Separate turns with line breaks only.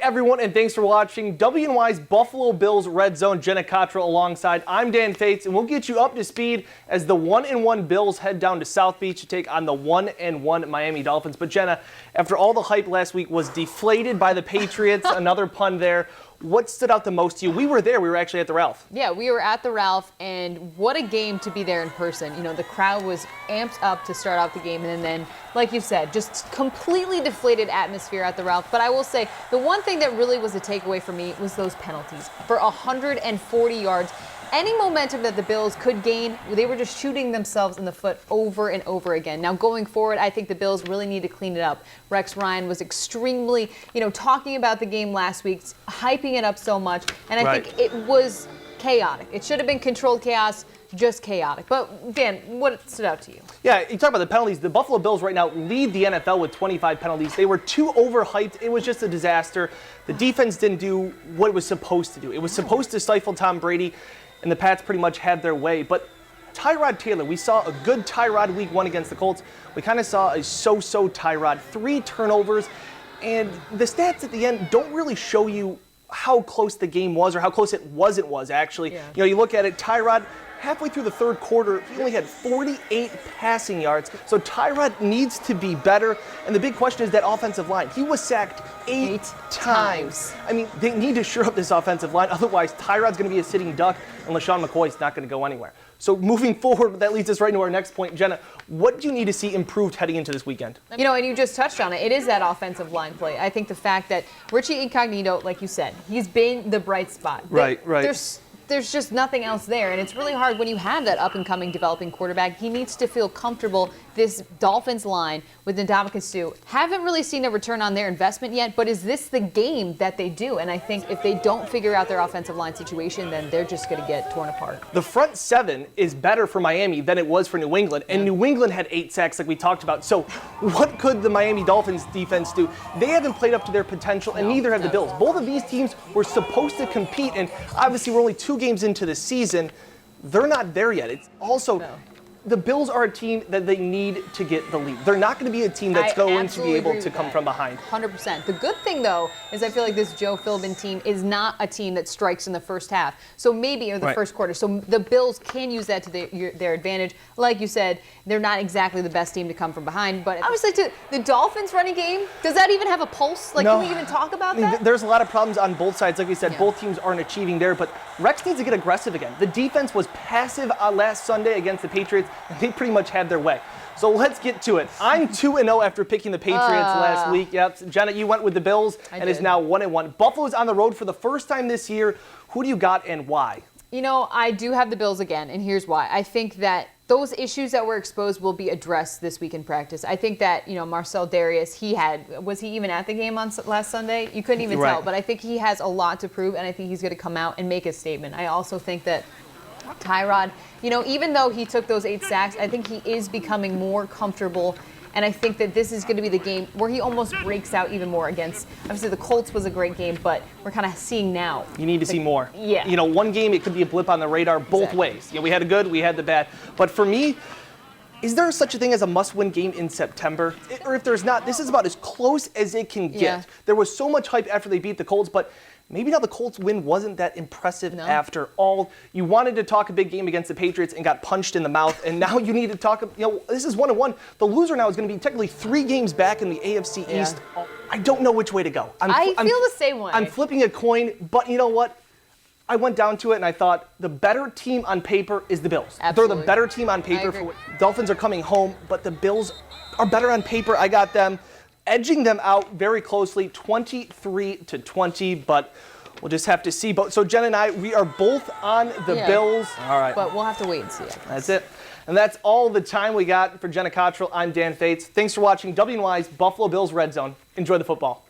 everyone, and thanks for watching WNY's Buffalo Bills Red Zone. Jenna Cottrell alongside. I'm Dan Fates, and we'll get you up to speed as the 1-1 Bills head down to South Beach to take on the 1-1 Miami Dolphins. But Jenna, after all the hype last week was deflated by the Patriots, another pun there, what stood out the most to you? We were there. We were actually at the Ralph.
Yeah, we were at the Ralph, and what a game to be there in person. You know, the crowd was amped up to start out the game, and then, like you said, just completely deflated atmosphere at the Ralph. But I will say, the one thing that really was a takeaway for me was those penalties. For 140 yards, any momentum that the Bills could gain, they were just shooting themselves in the foot over and over again. Now, going forward, I think the Bills really need to clean it up. Rex Ryan was extremely, talking about the game last week, hyping it up so much, and I think it was chaotic. It should have been controlled chaos, just chaotic. But, Dan, what stood out to you?
Yeah, you talk about the penalties. The Buffalo Bills right now lead the NFL with 25 penalties. They were too overhyped. It was just a disaster. The defense didn't do what it was supposed to do. It was supposed to stifle Tom Brady, and the Pats pretty much had their way. But Tyrod Taylor, we saw a good Tyrod week 1 against the Colts. We kind of saw a so-so Tyrod, 3 turnovers, and the stats at the end don't really show you how close the game was or how close it was actually. Yeah. You look at it, Tyrod, halfway through the third quarter, he only had 48 passing yards. So Tyrod needs to be better. And the big question is that offensive line. He was sacked 8 times. I mean, they need to shore up this offensive line. Otherwise, Tyrod's going to be a sitting duck, and LaShawn McCoy's not going to go anywhere. So moving forward, that leads us right into our next point. Jenna, what do you need to see improved heading into this weekend? And
you just touched on it. It is that offensive line play. I think the fact that Richie Incognito, like you said, he's been the bright spot.
Right.
There's just nothing else there, and it's really hard when you have that up-and-coming developing quarterback. He needs to feel comfortable. This Dolphins line with Ndamukong Suh haven't really seen a return on their investment yet, but is this the game that they do? And I think if they don't figure out their offensive line situation, then they're just going to get torn apart.
The front 7 is better for Miami than it was for New England, and New England had 8 sacks like we talked about. So what could the Miami Dolphins defense do? They haven't played up to their potential, and neither have the Bills. Both of these teams were supposed to compete, and obviously we're only 2 games into the season. They're not there yet. It's also the Bills are a team that they need to get the lead. They're not going to be a team that's going to be able to come from behind.
100%. The good thing, though, is I feel like this Joe Philbin team is not a team that strikes in the first half. So maybe in the first quarter. So the Bills can use that to their advantage. Like you said, they're not exactly the best team to come from behind. But obviously, the Dolphins running game, does that even have a pulse? Like, can we even talk about that?
There's a lot of problems on both sides. Like we said, both teams aren't achieving there. But Rex needs to get aggressive again. The defense was passive last Sunday against the Patriots, and they pretty much had their way. So let's get to it. I'm 2-0 after picking the Patriots last week. Yep. Jenna, you went with the Bills and is now 1-1. Buffalo's on the road for the first time this year. Who do you got and why?
I do have the Bills again, and here's why. I think that those issues that were exposed will be addressed this week in practice. I think that, Marcel Darius, was he even at the game on last Sunday? You couldn't even tell, but I think he has a lot to prove, and I think he's going to come out and make a statement. I also think that Tyrod, even though he took those 8 sacks, I think he is becoming more comfortable. And I think that this is going to be the game where he almost breaks out even more against, obviously the Colts was a great game, but we're kind of seeing now.
You need to see more.
Yeah.
One game, it could be a blip on the radar both ways. We had the good, we had the bad. But for me, is there such a thing as a must-win game in September? Or if there's not, this is about as close as it can get. Yeah. There was so much hype after they beat the Colts, but maybe now the Colts win wasn't that impressive after all. You wanted to talk a big game against the Patriots and got punched in the mouth, and now you need to talk, this is 1-1. The loser now is going to be technically 3 games back in the AFC East. I don't know which way to go.
I feel the same way.
I'm flipping a coin, but you know what? I went down to it and I thought the better team on paper is the Bills.
Absolutely.
They're the better team on paper. Dolphins are coming home, but the Bills are better on paper. I got them edging them out very closely, 23-20, but we'll just have to see. So Jen and I, we are both on the Bills.
All right. But we'll have to wait and see.
That's it. And that's all the time we got for Jenna Cottrell. I'm Dan Fates. Thanks for watching WNY's Buffalo Bills Red Zone. Enjoy the football.